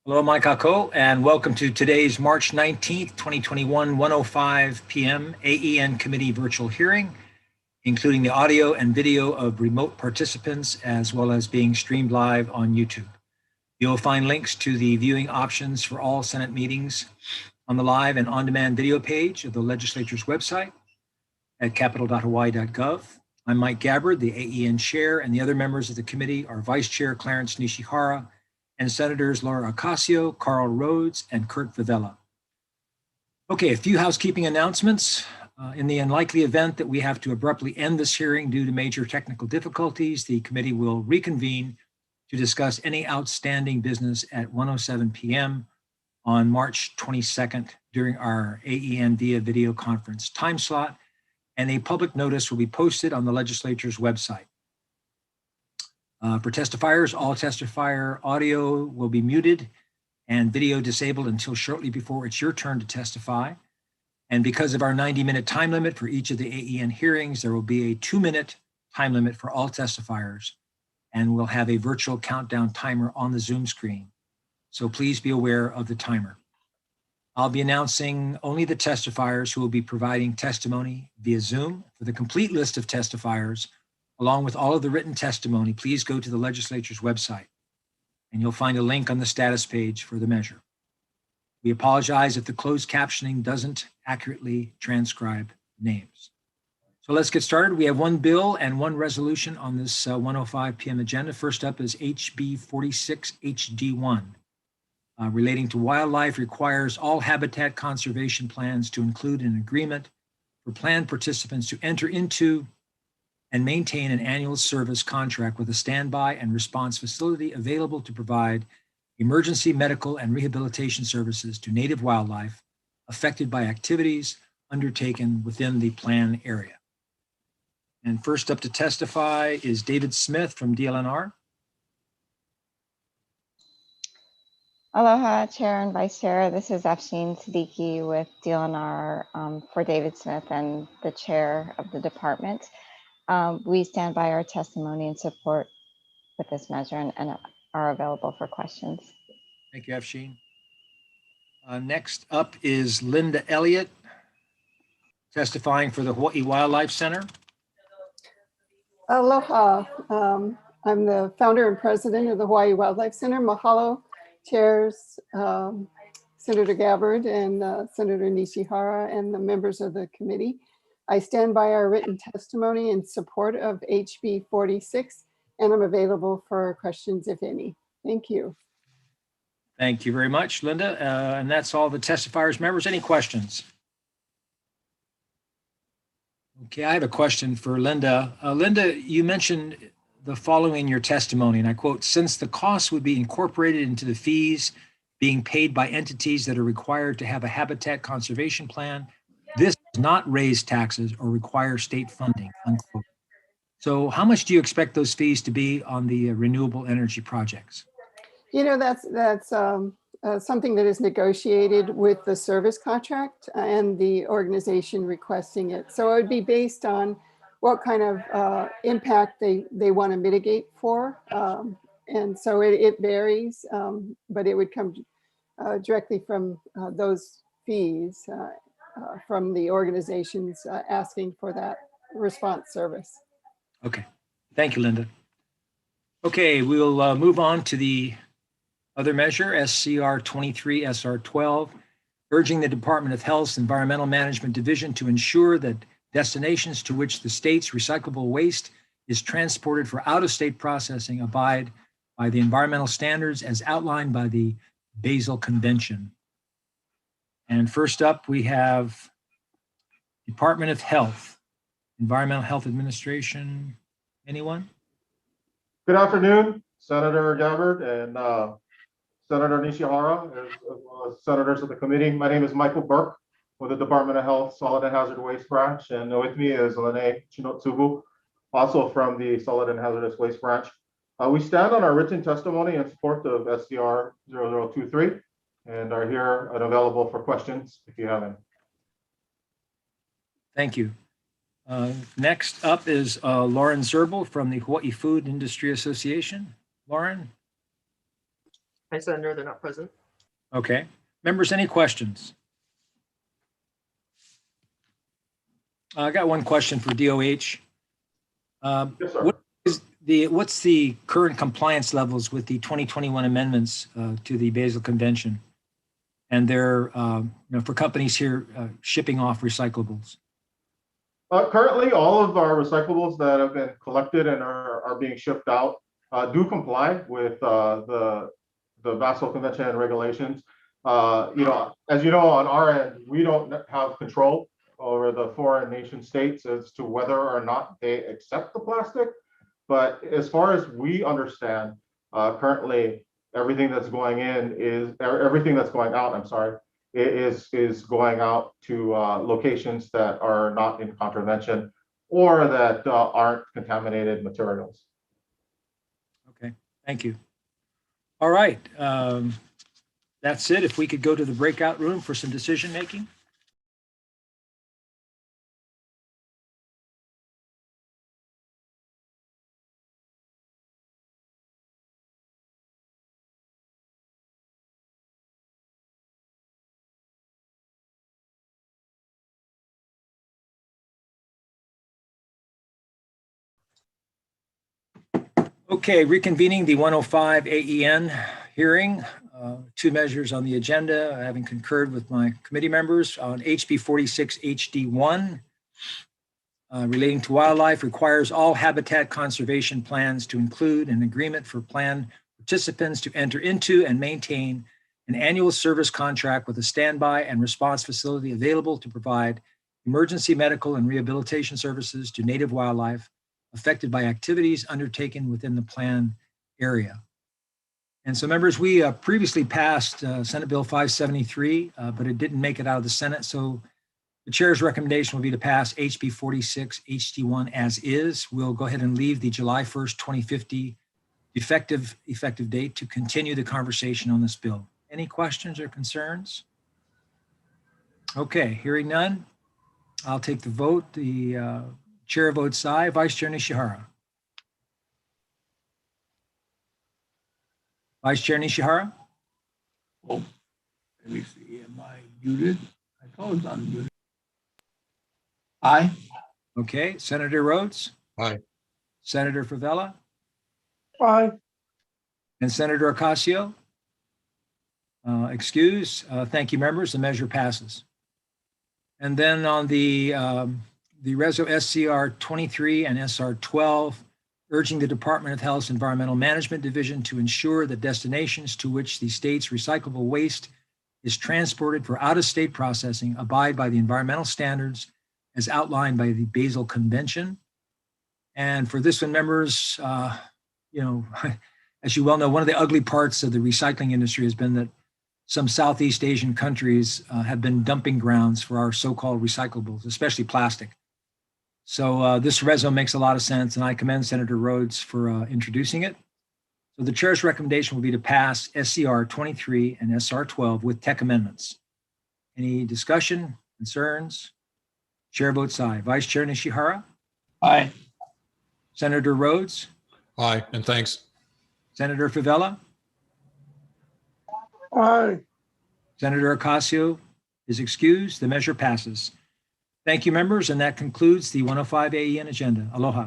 Hello, Mike Ako, and welcome to today's March 19th, 2021, 1:05 p.m. AEN Committee virtual hearing, including the audio and video of remote participants, as well as being streamed live on YouTube. You'll find links to the viewing options for all Senate meetings on the live and on-demand video page of the legislature's website at capitol.hawaii.gov. I'm Mike Gabbard, the AEN chair, and the other members of the committee are Vice Chair Clarence Nishihara, and Senators Laura Ocasio, Carl Rhodes, and Kurt Favela. Okay, a few housekeeping announcements. In the unlikely event that we have to abruptly end this hearing due to major technical difficulties, the committee will reconvene to discuss any outstanding business at 1:07 p.m. on March 22nd during our AEN via video conference time slot, and a public notice will be posted on the legislature's website. For testifiers, all testifier audio will be muted and video disabled until shortly before it's your turn to testify. And because of our 90-minute time limit for each of the AEN hearings, there will be a 2-minute time limit for all testifiers, and we'll have a virtual countdown timer on the Zoom screen. So please be aware of the timer. I'll be announcing only the testifiers who will be providing testimony via Zoom. For the complete list of testifiers, along with all of the written testimony, please go to the legislature's website, and you'll find a link on the status page for the measure. We apologize if the closed captioning doesn't accurately transcribe names. So let's get started. We have one bill and one resolution on this 1:05 p.m. agenda. First up is HB 46 HD1, relating to wildlife requires all habitat conservation plans to include an agreement for plan participants to enter into and maintain an annual service contract with a standby and response facility available to provide emergency medical and rehabilitation services to native wildlife affected by activities undertaken within the plan area. And first up to testify is David Smith from DLNR. Aloha, Chair and Vice Chair. This is Afshin Siddiqui with DLNR for David Smith and the Chair of the department. We stand by our testimony and support with this measure and are available for questions. Thank you, Afshin. Next up is Linda Elliott, testifying for the Hawai'i Wildlife Center. Aloha. I'm the founder and president of the Hawai'i Wildlife Center. Mahalo, chairs, Senator Gabbard and Senator Nishihara and the members of the committee. I stand by our written testimony in support of HB 46, and I'm available for questions, if any. Thank you. Thank you very much, Linda. And that's all the testifiers. Members, any questions? Okay, I have a question for Linda. Linda, you mentioned the following in your testimony, and I quote, "Since the costs would be incorporated into the fees being paid by entities that are required to have a habitat conservation plan, this does not raise taxes or require state funding," unquote. So how much do you expect those fees to be on the renewable energy projects? You know, that's something that is negotiated with the service contract and the organization requesting it. So it would be based on what kind of impact they want to mitigate for. And so it varies, but it would come directly from those fees from the organizations asking for that response service. Okay, thank you, Linda. Okay, we'll move on to the other measure, SCR 23 SR 12, urging the Department of Health's Environmental Management Division to ensure that destinations to which the state's recyclable waste is transported for out-of-state processing abide by the environmental standards as outlined by the Basel Convention. And first up, we have Department of Health, Environmental Health Administration. Anyone? Good afternoon, Senator Gabbard and Senator Nishihara, as well as senators of the committee. My name is Michael Burke with the Department of Health Solid and Hazardous Waste Branch, and with me is Lene Chinotsugu, also from the Solid and Hazardous Waste Branch. We stand on our written testimony in support of SCR 0023 and are here and available for questions if you have any. Thank you. Next up is Lauren Zerbel from the Hawaii Food Industry Association. Lauren? I said no, they're not present. Okay. Members, any questions? I got one question for DOH. Yes, sir. What's the current compliance levels with the 2021 amendments to the Basel Convention and their, for companies here shipping off recyclables? Currently, all of our recyclables that have been collected and are being shipped out do comply with the Basel Convention and regulations. As you know, on our end, we don't have control over the foreign nation states as to whether or not they accept the plastic. But as far as we understand, currently everything that's going out, I'm sorry, is going out to locations that are not in contravention or that aren't contaminated materials. Okay, thank you. All right, that's it. If we could go to the breakout room for some decision making. Okay, reconvening the 105 AEN hearing. Two measures on the agenda, having concurred with my committee members on HB 46 HD1 relating to wildlife requires all habitat conservation plans to include an agreement for plan participants to enter into and maintain an annual service contract with a standby and response facility available to provide emergency medical and rehabilitation services to native wildlife affected by activities undertaken within the plan area. And so members, we previously passed Senate Bill 573, but it didn't make it out of the Senate. So the chair's recommendation will be to pass HB 46 HD1 as is. We'll go ahead and leave the July 1st, 2050 effective date to continue the conversation on this bill. Any questions or concerns? Okay, hearing none, I'll take the vote. The chair votes aye. Vice Chair Nishihara. Vice Chair Nishihara? Oh, let me see, am I muted? I thought it was unmuted. Aye. Okay, Senator Rhodes? Aye. Senator Favela? Aye. And Senator Ocasio? Excuse. Thank you, members. The measure passes. And then on the Reso SCR 23 and SR 12, urging the Department of Health's Environmental Management Division to ensure that destinations to which the state's recyclable waste is transported for out-of-state processing abide by the environmental standards as outlined by the Basel Convention. And for this one, members, as you well know, one of the ugly parts of the recycling industry has been that some Southeast Asian countries have been dumping grounds for our so-called recyclables, especially plastic. So this reso makes a lot of sense, and I commend Senator Rhodes for introducing it. So the chair's recommendation will be to pass SCR 23 and SR 12 with tech amendments. Any discussion, concerns? Chair votes aye. Vice Chair Nishihara? Aye. Senator Rhodes? Aye, and thanks. Senator Favela? Aye. Senator Ocasio is excused. The measure passes. Thank you, members, and that concludes the 105 AEN agenda. Aloha.